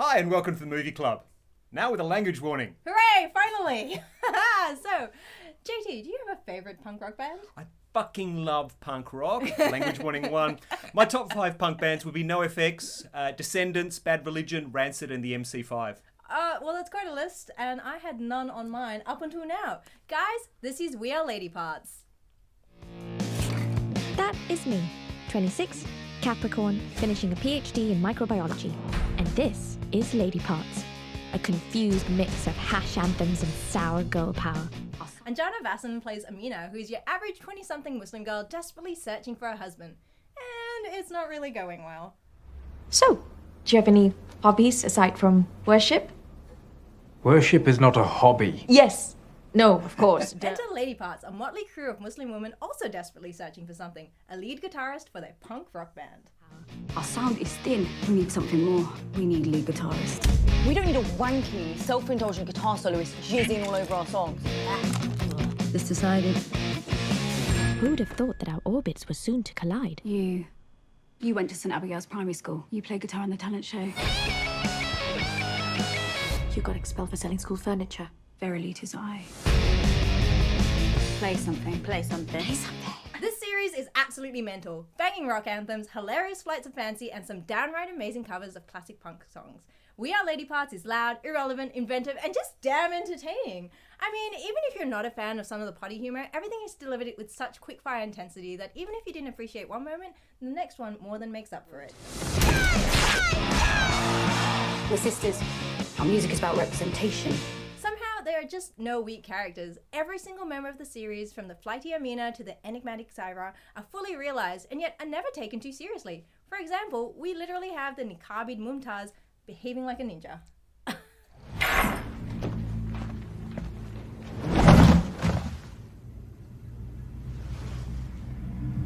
Hi and welcome to the Movie Club. Now with a language warning. Hooray, finally! So, JT, do you have a favourite punk rock band? I fucking love punk rock. Language warning 1. My top 5 punk bands would be NoFX, Descendants, Bad Religion, Rancid and the MC5. Well, that's quite a list, and I had none on mine up until now. Guys, this is We Are Lady Parts. That is me, 26, Capricorn, finishing a PhD in microbiology. And this is Lady Parts, a confused mix of hash anthems and sour girl power. And Jana Vassan plays Amina, who's your average 20-something Muslim girl desperately searching for a husband. And it's not really going well. So, do you have any hobbies aside from worship? Worship is not a hobby. Yes. No, of course. Enter Lady Parts, a motley crew of Muslim women also desperately searching for something. A lead guitarist for their punk rock band. Our sound is thin. We need something more. We need lead guitarist. We don't need a wanky, self-indulgent guitar soloist jizzing all over our songs. This decided. Who would have thought that our orbits were soon to collide? You went to St Abigail's primary school. You played guitar in the talent show. You got expelled for selling school furniture. Verily 'tis I. Play something. Play something. This series is absolutely mental. Banging rock anthems, hilarious flights of fancy, and some downright amazing covers of classic punk songs. We Are Lady Parts is loud, irrelevant, inventive, and just damn entertaining. I mean, even if you're not a fan of some of the potty humour, everything is delivered with such quick-fire intensity that even if you didn't appreciate one moment, the next one more than makes up for it. We're sisters. Our music is about representation. Somehow, there are just no weak characters. Every single member of the series, from the flighty Amina to the enigmatic Zaira, are fully realised and yet are never taken too seriously. For example, we literally have the niqabid Mumtaz behaving like a ninja.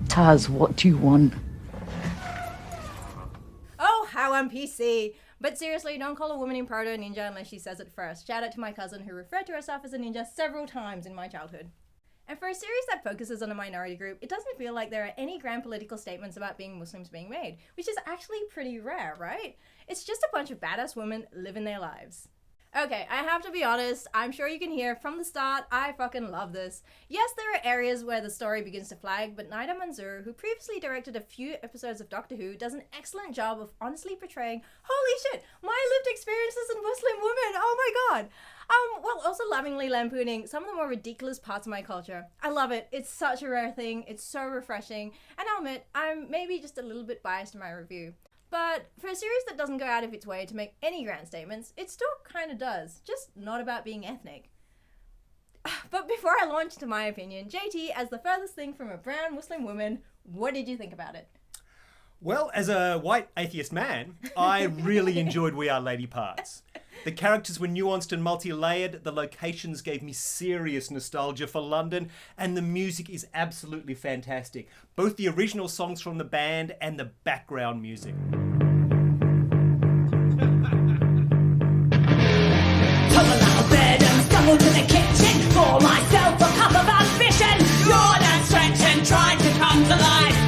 Taz, what do you want? Oh, how I'm PC. But seriously, don't call a woman in proto a ninja unless she says it first. Shout out to my cousin who referred to herself as a ninja several times in my childhood. And for a series that focuses on a minority group, it doesn't feel like there are any grand political statements about being Muslims being made, which is actually pretty rare, right? It's just a bunch of badass women living their lives. Okay, I have to be honest, I'm sure you can hear from the start, I fucking love this. Yes, there are areas where the story begins to flag, but Naida Manzoor, who previously directed a few episodes of Doctor Who, does an excellent job of honestly portraying, holy shit, my lived experiences as a Muslim woman, oh my god! While also lovingly lampooning some of the more ridiculous parts of my culture. I love it, it's such a rare thing, it's so refreshing, and I'll admit, I'm maybe just a little bit biased in my review. But for a series that doesn't go out of its way to make any grand statements, it still kind of does, just not about being ethnic. But before I launch to my opinion, JT, as the furthest thing from a brown Muslim woman, what did you think about it? Well, as a white atheist man, I really enjoyed We Are Lady Parts. The characters were nuanced and multi-layered, the locations gave me serious nostalgia for London, and the music is absolutely fantastic. Both the original songs from the band and the background music. Tumble out of bed and stumble to the kitchen for myself a cup of ambition. Yawn and stretch and try to come to life.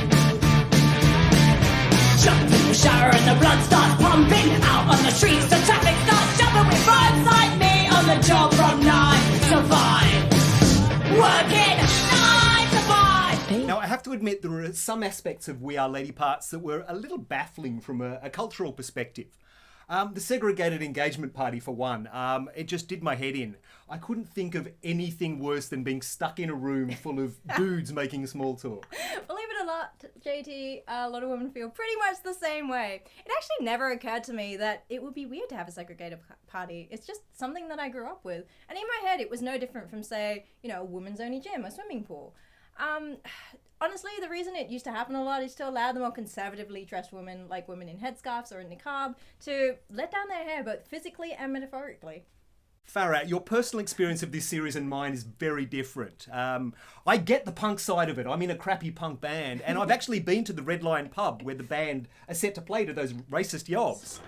Jump in the shower and the blood starts pumping. Out on the streets the traffic starts jumping. With roads like me on the job from 9 to 5. Working 9 to 5. Now, I have to admit there are some aspects of We Are Lady Parts that were a little baffling from a cultural perspective. The segregated engagement party, for one, it just did my head in. I couldn't think of anything worse than being stuck in a room full of dudes making small talk. Believe it or not, JT, a lot of women feel pretty much the same way. It actually never occurred to me that it would be weird to have a segregated party. It's just something that I grew up with. And in my head, it was no different from, say, a women's only gym, a swimming pool. Honestly, the reason it used to happen a lot is to allow the more conservatively dressed women, like women in headscarves or in niqab, to let down their hair both physically and metaphorically. Farah, your personal experience of this series and mine is very different. I get the punk side of it. I'm in a crappy punk band, and I've actually been to the Red Lion pub where the band are set to play to those racist yobs.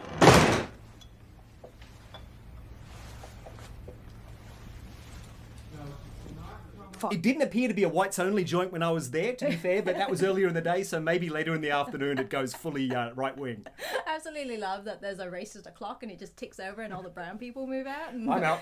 fuck. It didn't appear to be a whites-only joint when I was there, to be fair, but that was earlier in the day, so maybe later in the afternoon it goes fully right-wing. I absolutely love that there's a racist clock and it just ticks over and all the brown people move out. And... I'm out.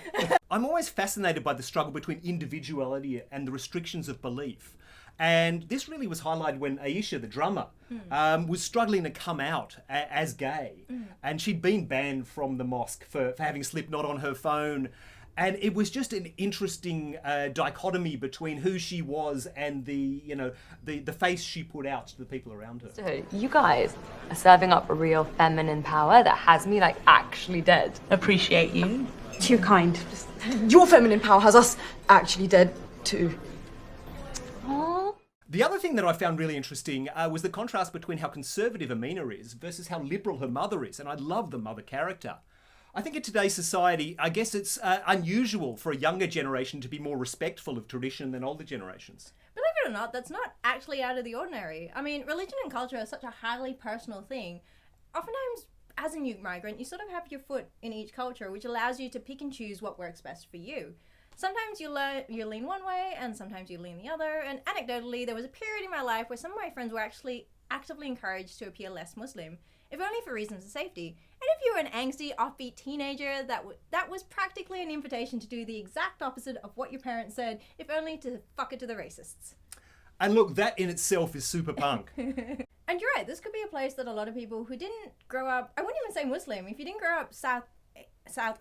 I'm always fascinated by the struggle between individuality and the restrictions of belief. And this really was highlighted when Aisha, the drummer, was struggling to come out as gay. And she'd been banned from the mosque for having Slipknot on her phone. And it was just an interesting dichotomy between who she was and the face she put out to the people around her. So you guys are serving up a real feminine power that has me like actually dead. Appreciate you. Too kind. Your feminine power has us actually dead too. The other thing that I found really interesting was the contrast between how conservative Amina is versus how liberal her mother is. And I love the mother character. I think in today's society, I guess it's unusual for a younger generation to be more respectful of tradition than older generations. Believe it or not, that's not actually out of the ordinary. I mean, religion and culture is such a highly personal thing. Oftentimes, as a new migrant, you sort of have your foot in each culture, which allows you to pick and choose what works best for you. Sometimes you lean one way and sometimes you lean the other. And anecdotally, there was a period in my life where some of my friends were actually actively encouraged to appear less Muslim, if only for reasons of safety. And if you were an angsty, offbeat teenager, that was practically an invitation to do the exact opposite of what your parents said, if only to fuck it to the racists. And look, that in itself is super punk. And you're right, this could be a place that a lot of people who didn't grow up, I wouldn't even say Muslim, if you didn't grow up South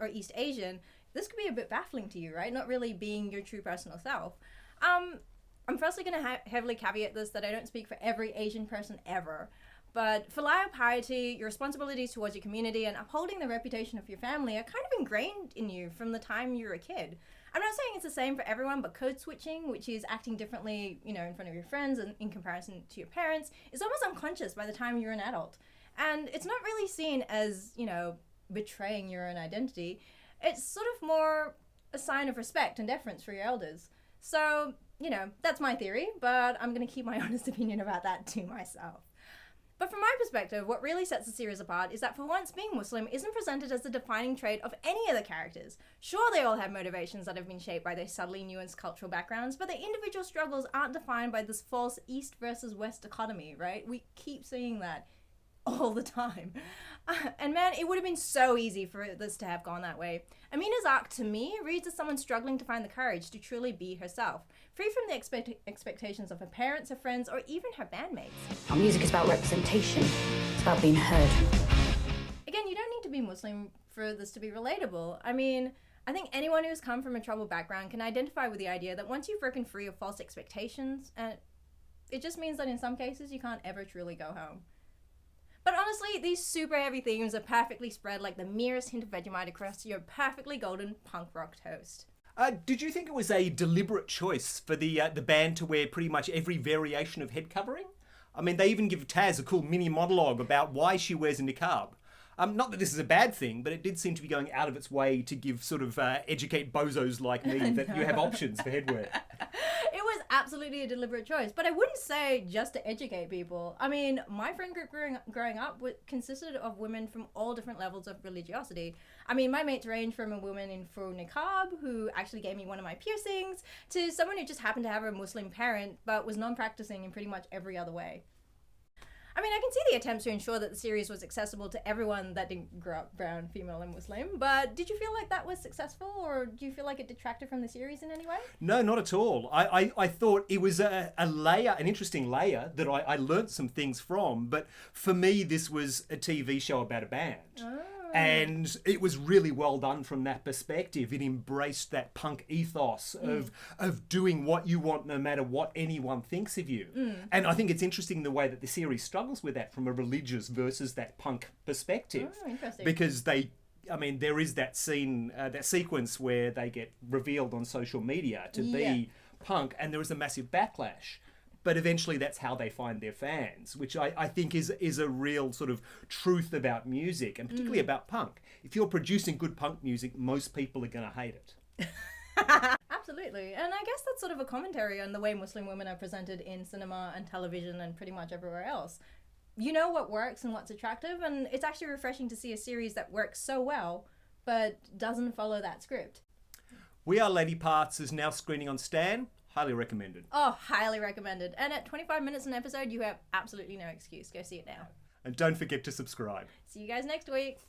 or East Asian, this could be a bit baffling to you, right? Not really being your true personal self. I'm firstly going to heavily caveat this that I don't speak for every Asian person ever. But filial piety, your responsibilities towards your community, and upholding the reputation of your family are kind of ingrained in you from the time you were a kid. I'm not saying it's the same for everyone, but code switching, which is acting differently, in front of your friends and in comparison to your parents, is almost unconscious by the time you're an adult. And it's not really seen as, betraying your own identity. It's sort of more a sign of respect and deference for your elders. So, that's my theory, but I'm going to keep my honest opinion about that to myself. But from my perspective, what really sets the series apart is that for once, being Muslim isn't presented as the defining trait of any of the characters. Sure, they all have motivations that have been shaped by their subtly nuanced cultural backgrounds, but their individual struggles aren't defined by this false East versus West dichotomy, right? We keep seeing that all the time. And man, it would have been so easy for this to have gone that way. Amina's arc, to me, reads as someone struggling to find the courage to truly be herself, free from the expectations of her parents, her friends, or even her bandmates. Our music is about representation. It's about being heard. Again, you don't need to be Muslim for this to be relatable. I mean, I think anyone who's come from a troubled background can identify with the idea that once you've broken free of false expectations, it just means that in some cases you can't ever truly go home. But honestly, these super heavy themes are perfectly spread like the merest hint of Vegemite across your perfectly golden punk rock toast. Did you think it was a deliberate choice for the band to wear pretty much every variation of head covering? I mean, they even give Taz a cool mini monologue about why she wears a niqab. Not that this is a bad thing, but it did seem to be going out of its way to give sort of educate bozos like me that you have options for headwear. It was absolutely a deliberate choice, but I wouldn't say just to educate people. I mean, my friend group growing up consisted of women from all different levels of religiosity. I mean, my mates range from a woman in full niqab who actually gave me one of my piercings to someone who just happened to have a Muslim parent but was non-practicing in pretty much every other way. I mean, I can see the attempts to ensure that the series was accessible to everyone that didn't grow up brown, female, and Muslim, but did you feel like that was successful, or do you feel like it detracted from the series in any way? No, not at all. I thought it was an interesting layer that I learnt some things from, but for me, this was a TV show about a band. Oh. And it was really well done from that perspective. It embraced that punk ethos of doing what you want no matter what anyone thinks of you. And I think it's interesting the way that the series struggles with that from a religious versus that punk perspective. Oh, interesting. Because there is that scene, that sequence where they get revealed on social media to be punk, and there is a massive backlash. But eventually that's how they find their fans, which I think is a real sort of truth about music, and particularly about punk. If you're producing good punk music, most people are going to hate it. Absolutely. And I guess that's sort of a commentary on the way Muslim women are presented in cinema and television and pretty much everywhere else. You know what works and what's attractive, and it's actually refreshing to see a series that works so well, but doesn't follow that script. We Are Lady Parts is now screening on Stan. Highly recommended. Oh, highly recommended. And at 25 minutes an episode, you have absolutely no excuse. Go see it now. And don't forget to subscribe. See you guys next week.